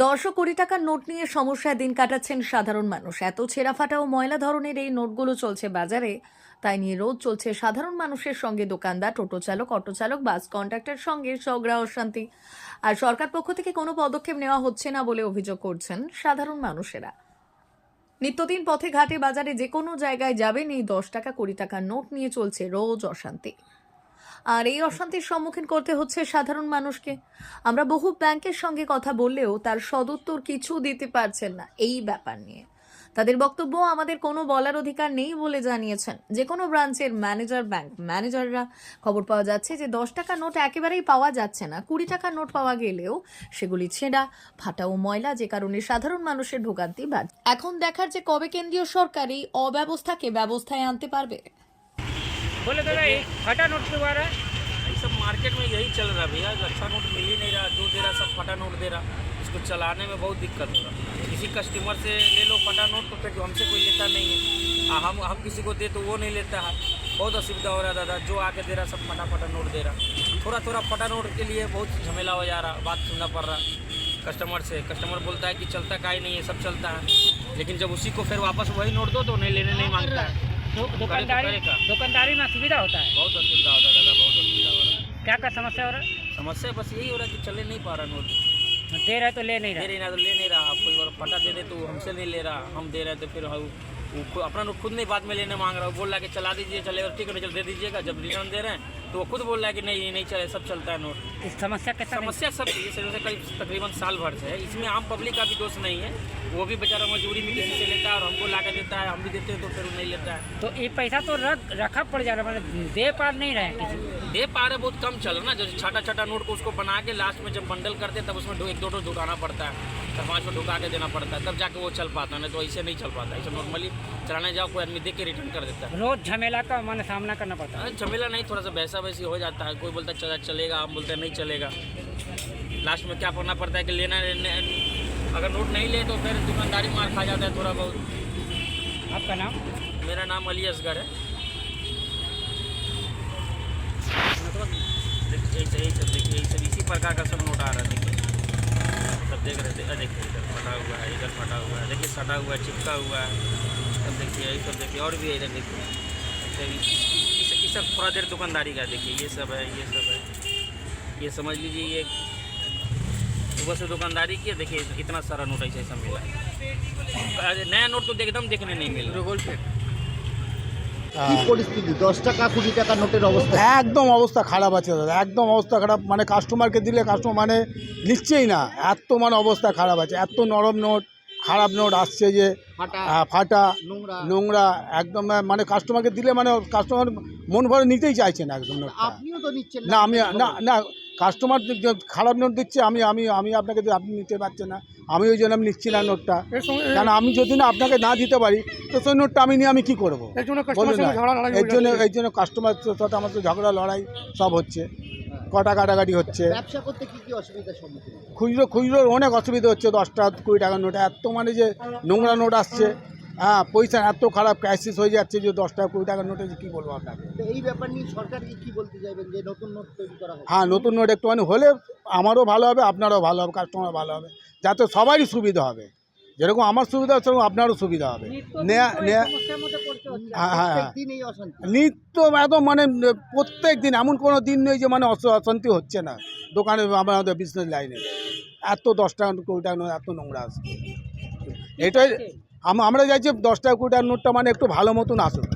10 ও কোটি টাকার নোট নিয়ে সমস্যায় দিন কাটাচ্ছেন সাধারণ মানুষ। এত ছেঁড়াফাটা ও ময়লা ধরনের এই নোটগুলো চলছে বাজারে, তাই নিয়ে রোজ চলছে সাধারণ মানুষের সঙ্গে দোকানদার, টোটো চালক, অটো চালক, বাস কন্ডাক্টরের সঙ্গে ঝগড়া অশান্তি। আর সরকার পক্ষ থেকে কোনো পদক্ষেপ নেওয়া হচ্ছে না বলে অভিযোগ করছেন সাধারণ মানুষেরা। নিত্যদিন পথে ঘাটে বাজারে যে কোনো জায়গায় যাবেন, এই 10 টাকা 20 টাকার নোট নিয়ে চলছে রোজ অশান্তি। আর এই অশান্তির সম্মুখীন করতে হচ্ছে সাধারণ মানুষকে। আমরা বহু ব্যাংকের সঙ্গে কথা বললেও তার সদুত্তর কিছু দিতে পারছেন না এই ব্যাপার নিয়ে। তাদের বক্তব্য, আমাদের কোনো বলার অধিকার নেই বলে জানিয়েছেন যে কোনো ব্রাঞ্চের ম্যানেজার, ব্যাংক ম্যানেজাররা। খবর পাওয়া যাচ্ছে যে 10 টাকা নোট একেবারেই পাওয়া যাচ্ছে না। 20 টাকার নোট পাওয়া গেলেও সেগুলি ছেঁড়া, ফাটা ও ময়লা, যে কারণে সাধারণ মানুষের ভোগান্তি বাড়ছে। এখন দেখার যে কবে কেন্দ্রীয় সরকার এই অব্যবস্থাকে ব্যবস্থায় আনতে পারবে। बोले दादा एक फटा नोट क्यों आ रहा है? ये सब मार्केट में यही चल रहा है भैया। अच्छा नोट मिल ही नहीं रहा, जो दे रहा सब फटा नोट दे रहा। इसको चलाने में बहुत दिक्कत हो रहा है। किसी कस्टमर से ले लो फटा नोट तो फिर हमसे कोई लेता नहीं है। हम किसी को दे तो वो नहीं लेता है। बहुत असुविधा हो रहा है दादा। जो आके दे रहा सब फटा नोट दे रहा। थोड़ा थोड़ा फटा नोट के लिए बहुत झमेला हो जा रहा, बात सुनना पड़ रहा कस्टमर से। कस्टमर बोलता है कि चलता काहे नहीं है, सब चलता है, लेकिन जब उसी को फिर वापस वही नोट दो तो नहीं लेने नहीं मांगता है। दुकानदारी में असुविधा होता है। बहुत असुविधा होता है दादा, बहुत असुविधा हो रहा है। क्या समस्या हो रहा है? समस्या बस यही हो रहा है कि चले नहीं पा रहा नोट। दे रहे तो ले नहीं दे रहा। रही ना तो ले नहीं रहा। कोई बार फटा दे दे तो हमसे नहीं ले रहा, हम दे रहे तो फिर वो अपना नोट खुद नहीं बाद में लेने मांग रहा है। वो बोल रहा है कि चला दीजिए, चलेगा ठीक है, नहीं चल दे दीजिएगा। जब रिटर्न दे रहे हैं तो वो खुद बोल रहा है कि नहीं ये नहीं चले, सब चलता है नोट। इस समस्या के समस्या सब ये से करीब तकरीबन साल भर से है। इसमें आम पब्लिक का भी दोष नहीं है। वो भी बेचारा मजबूरी में किसी से लेता है और हमको ला के देता है, हम भी देते हैं तो फिर वो नहीं लेता है। तो ये पैसा तो रखा पड़ जा रहा है, मतलब दे पा नहीं रहे हैं किसी को। दे पा रहे बहुत कम चल रहा ना। जैसे छोटा छोटा नोट को उसको बना के लास्ट में जब बंडल करते हैं तब उसमें एक दो ढुकाना पड़ता है, 4-5 को ढुका के देना पड़ता है, तब जाके वो चल पाता है। नहीं तो ऐसे नहीं चल पाता। ऐसे नॉर्मली चलाने जाओ कोई आदमी देख के रिटर्न कर देता है। रोज झमेला का मन सामना करना पड़ता है। झमेला नहीं, थोड़ा सा वैसा वैसी हो जाता है। कोई बोलता है चलेगा, हम बोलते हैं नहीं चलेगा। लास्ट में क्या करना पड़ता है कि लेना अगर नोट नहीं ले तो फिर दुकानदारी मार खा जाता है थोड़ा बहुत। आपका नाम? मेरा नाम अली असगर है। यही सब देखिए, यही सब इसी प्रकार का सब नोट आ रहा है। देखिए सब देख रहे थे, देखिए इधर फटा हुआ है, इधर फटा हुआ है, देखिए सटा हुआ है, चिपका हुआ है। सब देखिए, यही सब देखिए, और भी है इधर देखिए। ये सब थोड़ा देर दुकानदारी का देखिए, ये सब है, ये सब है। ये समझ लीजिए ये सुबह से दुकानदारी की है। देखिए इतना सारा नोट ऐसा ऐसा मिला है। नया नोट तो एकदम देखने नहीं मिल रहा। কি পরিস্থিতি? 10 টাকা 20 টাকা নোটের অবস্থা একদম অবস্থা খারাপ আছে দাদা, একদম অবস্থা খারাপ। মানে কাস্টমারকে দিলে কাস্টমার মানে নিচ্ছেই না, এত মানে অবস্থা খারাপ আছে। এত নরম নোট, খারাপ নোট আসছে যে ফাটা নোংরা একদম। মানে কাস্টমারকে দিলে মানে কাস্টমার মন ভরে নিতেই চাইছে না একদম নোটটা। আপনিও তো নিচ্ছেন না, আমি না কাস্টমার খারাপ নোট দিচ্ছে, আমি আপনাকে আপনি নিতে পারছেন না, আমি ওই জন্য আমি নিচ্ছি না নোটটা। কারণ আমি যদি না আপনাকে না দিতে পারি তো সেই নোটটা আমি নিয়ে আমি কী করবো? এই জন্য কাস্টমার সাথে আমার তো ঝগড়া লড়াই সব হচ্ছে, কটা কাটাকাটি হচ্ছে। ব্যবসা করতে কি কি অসুবিধার সম্মুখীন? খুচরোর অনেক অসুবিধা হচ্ছে। 10 টাকা 20 টাকার নোট এত মানে যে নোংরা নোট আসছে। হ্যাঁ, পয়সা এত খারাপ ক্রাইসিস হয়ে যাচ্ছে যে 10 টাকা 20 টাকার নোটে কী বলবো আপনাকে। এই ব্যাপার নিয়ে সরকারকে কি বলতে চাইবেন যে নতুন নোট তৈরি করা হবে? হ্যাঁ, নতুন নোট একটুখানি হলে আমারও ভালো হবে, আপনারও ভালো হবে, কাস্টমার ভালো হবে, যাতে সবারই সুবিধা হবে। যেরকম আমার সুবিধা হচ্ছে সেরকম আপনারও সুবিধা হবে। নিত্য একদম মানে প্রত্যেক দিন, এমন কোনো দিন নেই যে মানে অশান্তি হচ্ছে না দোকানে। আমাদের বিজনেস লাইনে এত 10 টাকা 20 টাকা নোট এত নোংরা আসছে। এটাই আমরা চাইছি 10 টাকা 20 টাকার নোটটা মানে একটু ভালো মতন আসুক,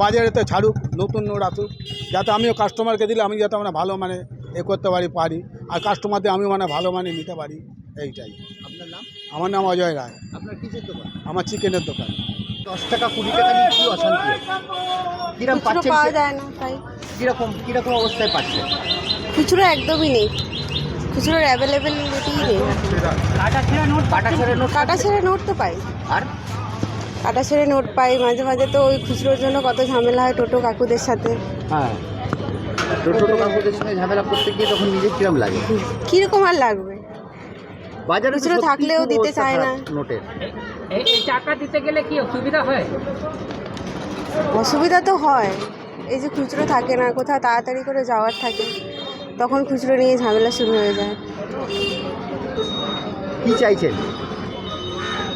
বাজারেতে ছাড়ুক, নতুন নোট আসুক, যাতে আমিও কাস্টমারকে দিলে আমি যাতে মানে ভালো মানে করতে পারি আর কাস্টমারদের আমি মানে ভালো মানে নিতে পারি। এইটাই। আপনার নাম? আমার নাম অজয় রায়। আপনার কিসের দোকান? আমার চিকেনের দোকান। 10 টাকা 20 টাকা নিয়ে কি অশান্তি? কিরকম পাচ্ছেন? পাওয়া যায় না, তাই কিরকম অবস্থায় পাচ্ছেন? খুচরো একদমই নেই, খুচরোর অ্যাভেলেবেলিটিই নেই। কাটা ছেড়ে নোট তো পাই, আর কাটা ছেড়ে নোট পাই। মাঝে মাঝে তো ওই খুচরোর জন্য কত ঝামেলা হয় টোটো কাকুদের সাথে। হ্যাঁ, টোটো কাকুদের সঙ্গে ঝামেলা করতে গিয়ে তখন নিজের কিরম লাগে? কীরকম আর লাগবে, বাজারে খুচরো থাকলেও দিতে চায় না। নোটের এই টাকা দিতে গেলে কি অসুবিধা হয়? অসুবিধা তো হয়, এই যে খুচরো থাকে না, কোথাও তাড়াতাড়ি করে যাওয়ার থাকে, তখন খুচরো নিয়ে ঝামেলা শুরু হয়ে যায়। কি চাইছেন?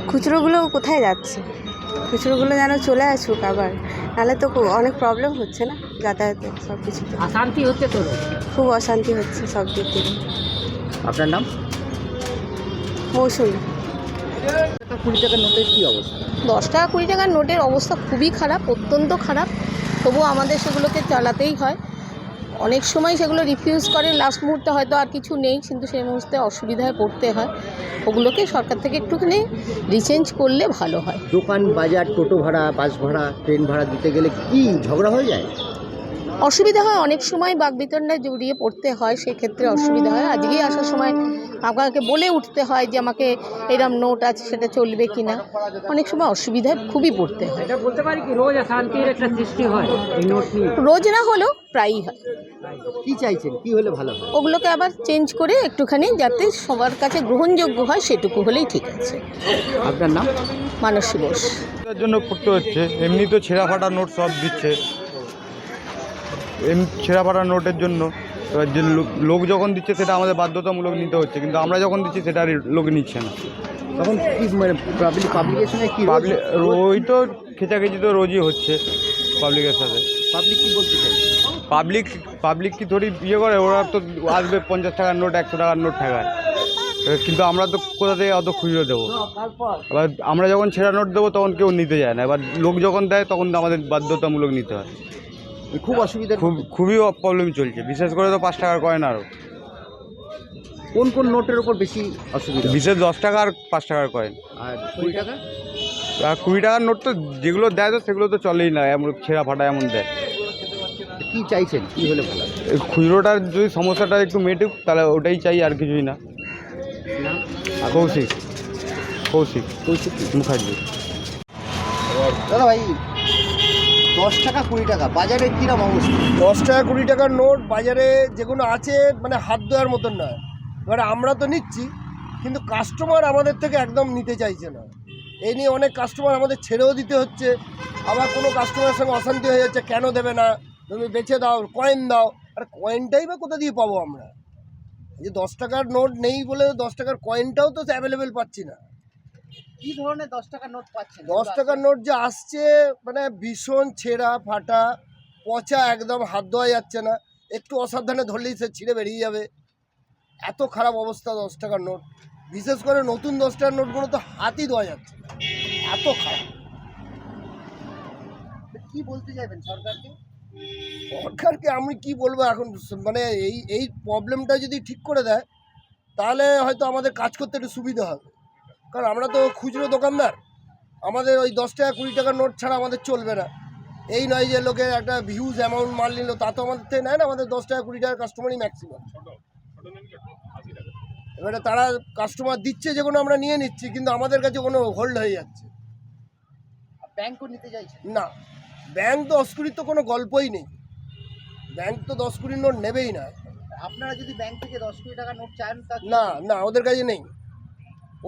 খুচরোগুলো কোথায় যাচ্ছে? খুচরোগুলো যেন চলে আসুক আবার, নাহলে তো অনেক প্রবলেম হচ্ছে না যাতায়াতে, সব কিছুতে अशांति होते तो लोग খুব অশান্তি হচ্ছে সব দিক থেকে। আপনার নাম? মৌসুমি। 20 টাকার নোটের কি অবস্থা? 10 টাকা 20 টাকার নোটের অবস্থা খুবই খারাপ, অত্যন্ত খারাপ। তবুও আমাদের সেগুলোকে চালাতেই হয়। অনেক সময় সেগুলো রিফিউজ করে, লাস্ট মুহূর্তে হয়তো আর কিছু নেই, কিন্তু সেই মুহূর্তে অসুবিধায় পড়তে হয়। ওগুলোকে সরকার থেকে একটুখানি রিচেঞ্জ করলে ভালো হয়। দোকান বাজার, টোটো ভাড়া, বাস ভাড়া, ট্রেন ভাড়া দিতে গেলে কি ঝগড়া হয়ে যায়? অসুবিধা হয়, অনেক সময় বাকবিতণ্ডায় জড়িয়ে পড়তে হয়, সেক্ষেত্রে অসুবিধা হয়। আজকেই আসার সময় আপনাকে বলে উঠতে হয় যে আমাকে এরম নোট আছে, সেটা চলবে কি না। অনেক সময় অসুবিধায় খুবই পড়তে হয়। এটা বলতে পারি কি রোজ অশান্তির একটা সৃষ্টি হয় এই নোট নিয়ে। রোজ না হলেও প্রায়ই হয়। কি চাইছেন? কি হলে ভালো হয়? ওগুলোকে আবার চেঞ্জ করে একটুখানি যাতে সবার কাছে গ্রহণযোগ্য হয়, সেটুকু হলেই ঠিক আছে। আপনার নাম? মানসী বোস। তার জন্য করতে হচ্ছে, এমনি তো ছেঁড়া ফাটা নোট সব দিচ্ছে, ছেঁড়া ফাটা নোটের জন্য এবার যে লোক যখন দিচ্ছে সেটা আমাদের বাধ্যতামূলক নিতে হচ্ছে, কিন্তু আমরা যখন দিচ্ছি সেটা আর লোক নিচ্ছে না। তখন কি মানে পাবলিকের সঙ্গে কি পাবলিক ওই তো খেচাখেচি তো রোজই হচ্ছে পাবলিকের সাথে। পাবলিক কি বলতে চাই? পাবলিক কি থোড়ি ইয়ে করে, ওরা তো আসবে 50 টাকার নোট 100 টাকার নোট ঠেকায়, কিন্তু আমরা তো কোথা থেকে অত খুচরো দেবো? এবার আমরা যখন ছেঁড়া নোট দেবো তখন কেউ নিতে যায় না, এবার লোক যখন দেয় তখন আমাদের বাধ্যতামূলক নিতে হয়। খুব অসুবিধা। খুবই প্রবলেম চলছে, বিশেষ করে তো 5 টাকার কয়েন। আরও কোন কোন নোটের উপর বেশি অসুবিধা? বিশেষ 10 টাকা আর 5 টাকার কয়েন। আর 20 টাকা? আর 20 টাকার নোট তো যেগুলো দেয় তো সেগুলো তো চলেই না, এমন ছেঁড়া ফাটা এমন দেয়। কি চাইছেন? কি হলে ভালো হয়? এই খুচরোটার যদি সমস্যাটা একটু মেটুক তাহলে ওটাই চাই, আর কিছুই না। কৌশিক মুখার্জি। দাদা ভাই, 10 টাকা 20 টাকা বাজারে কিরম অবস্থা? 10 টাকা 20 টাকার নোট বাজারে যেগুলো আছে মানে হাত দেওয়ার মতন নয়। এবারে আমরা তো নিচ্ছি, কিন্তু কাস্টমার আমাদের থেকে একদম নিতে চাইছে না। এই নিয়ে অনেক কাস্টমার আমাদের ছেড়েও দিতে হচ্ছে। আবার কোনো কাস্টমারের সঙ্গে অশান্তি হয়ে যাচ্ছে, কেন দেবে না, তুমি বেচে দাও, কয়েন দাও। আর কয়েনটাই বা কোথা দিয়ে পাবো আমরা? এই যে 10 টাকার নোট নেই বলে 10 টাকার কয়েনটাও তো অ্যাভেলেবেল পাচ্ছি না। কি ধরনের 10 টাকার নোট পাচ্ছেন? 10 টাকার নোট যে আসছে মানে ভীষণ ছেঁড়া ফাটা, পচা, একদম হাত ধোয়া যাচ্ছে না। একটু অসাবধানে ধরলেই সে ছিঁড়ে বেরিয়ে যাবে। এত খারাপ অবস্থা 10 টাকার নোট। বিশেষ করে নতুন 10 টাকার নোটগুলো তো হাতই ধোয়া যাচ্ছে না, এত খারাপ। কি বলতে চাইবেন সরকারকে? সরকারকে আমি কি বলবো এখন, মানে এই প্রবলেমটা যদি ঠিক করে দেয় তাহলে হয়তো আমাদের কাজ করতে একটু সুবিধা হবে। কারণ আমরা তো খুচরো দোকানদার, আমাদের ওই 10 টাকা 20 টাকার নোট ছাড়া আমাদের চলবে না। এই নয় যে লোকের একটা হিউজ অ্যামাউন্ট মাল নিল, তা তো আমাদের থেকে নেয় না। আমাদের 10 টাকা 20 টাকার কাস্টমারই ম্যাক্সিমাম। এবারে তারা কাস্টমার দিচ্ছে যেগুলো আমরা নিয়ে নিচ্ছি, কিন্তু আমাদের কাছে কোনো হোল্ড হয়ে যাচ্ছে। ব্যাংকও নিতে চাইছে না, ব্যাংক তো 10 তো কোনো গল্পই নেই। ব্যাংক তো 10 নোট নেবেই না। আপনারা যদি ব্যাংক থেকে 10-20 টাকা নোট চান তা না না, ওদের কাছে নেই,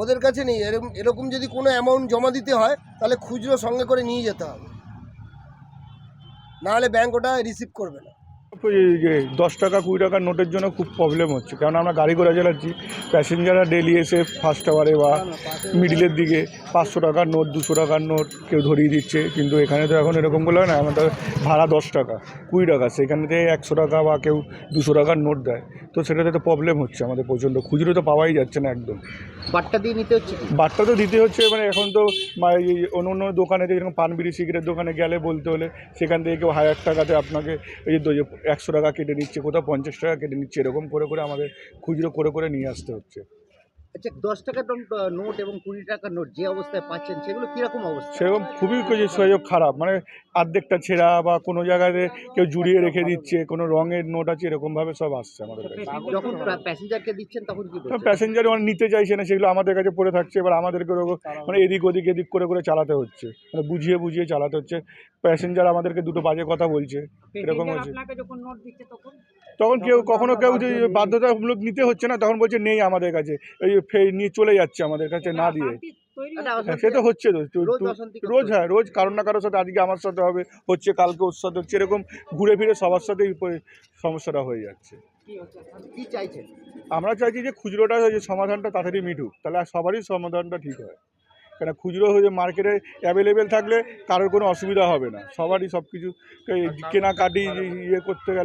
ওদের কাছে নেই। এরকম যদি কোনো অ্যামাউন্ট জমা দিতে হয় তাহলে খুচরো সঙ্গে করে নিয়ে যেতে হবে, নাহলে ব্যাংক ওটা রিসিভ করবে না। 10 টাকা 20 টাকার নোটের জন্য খুব প্রবলেম হচ্ছে, কারণ আমরা গাড়ি ঘোড়া চালাচ্ছি, প্যাসেঞ্জাররা ডেলি এসে ফার্স্ট আওয়ারে বা মিডিলের দিকে 500 টাকার নোট 200 টাকার নোট কেউ ধরিয়ে দিচ্ছে। কিন্তু এখানে তো এখন এরকমগুলো হয় না, আমাদের ভাড়া 10 টাকা 20 টাকা, সেখানে থেকে 100 টাকা বা কেউ 200 টাকার নোট দেয়। তো সেটাতে তো প্রবলেম হচ্ছে আমাদের প্রচণ্ড, খুচরো তো পাওয়াই যাচ্ছে না একদম। বাট্টা দিয়ে নিতে হচ্ছে কি? বাট্টা তো দিতে হচ্ছে, মানে এখন তো অন্য অন্য দোকানে যেরকম পান বিড়ি সিগারেট দোকানে গেলে বলতে হলে সেখান থেকে কেউ 1000 টাকাতে আপনাকে এই যে 100 টাকা কেটে নিচ্ছে, কোথাও 50 টাকা কেটে নিচ্ছে, এরকম করে করে আমাদের খুচরো করে করে নিয়ে আসতে হচ্ছে। আচ্ছা, 10 টাকার নোট এবং 20 টাকার নোট যে অবস্থায় পাচ্ছেন সেগুলো কীরকম অবস্থা? সেরকম খুবই সুযোগ খারাপ, মানে অর্ধেকটা ছেঁড়া বা কোনো জায়গায় কেউ জুড়িয়ে রেখে দিচ্ছে, কোনো রঙের নোট আছে, এরকমভাবে সব আসছে আমাদের কাছে। যখন প্যাসেঞ্জারকে দিচ্ছেন তখন কি বলছেন? প্যাসেঞ্জার মানে নিতে চাইছে না, সেগুলো আমাদের কাছে পড়ে থাকছে। এবার আমাদেরকে মানে এদিক করে করে চালাতে হচ্ছে, মানে বুঝিয়ে বুঝিয়ে চালাতে হচ্ছে। প্যাসেঞ্জার আমাদেরকে দুটো বাজে কথা বলছে, এরকম হচ্ছে। আপনাকে যখন নোট দিচ্ছে তখন কখনো কেউ যদি বাধ্যতামূলক নিতে হচ্ছে না, তখন বলছে নেই আমাদের কাছে, এই নিয়ে চলে যাচ্ছে আমাদের কাছে না দিয়ে। সে তো হচ্ছে তো রোজ, হ্যাঁ রোজ কারোর না কারোর সাথে, আজকে আমার সাথে হচ্ছে, কালকে ওর সাথে হচ্ছে, এরকম ঘুরে ফিরে সবার সাথেই সমস্যাটা হয়ে যাচ্ছে। কি চাইছেন? আমরা চাইছি যে খুচরোটা যে সমাধানটা তাড়াতাড়ি মিটুক, তাহলে আর সবারই সমাধানটা ঠিক হয়। কেন খুচরো হয়ে মার্কেটে অ্যাভেলেবেল থাকলে কারোর কোনো অসুবিধা হবে না, সবারই সব কিছু কেনাকাটি ইয়ে করতে গেলে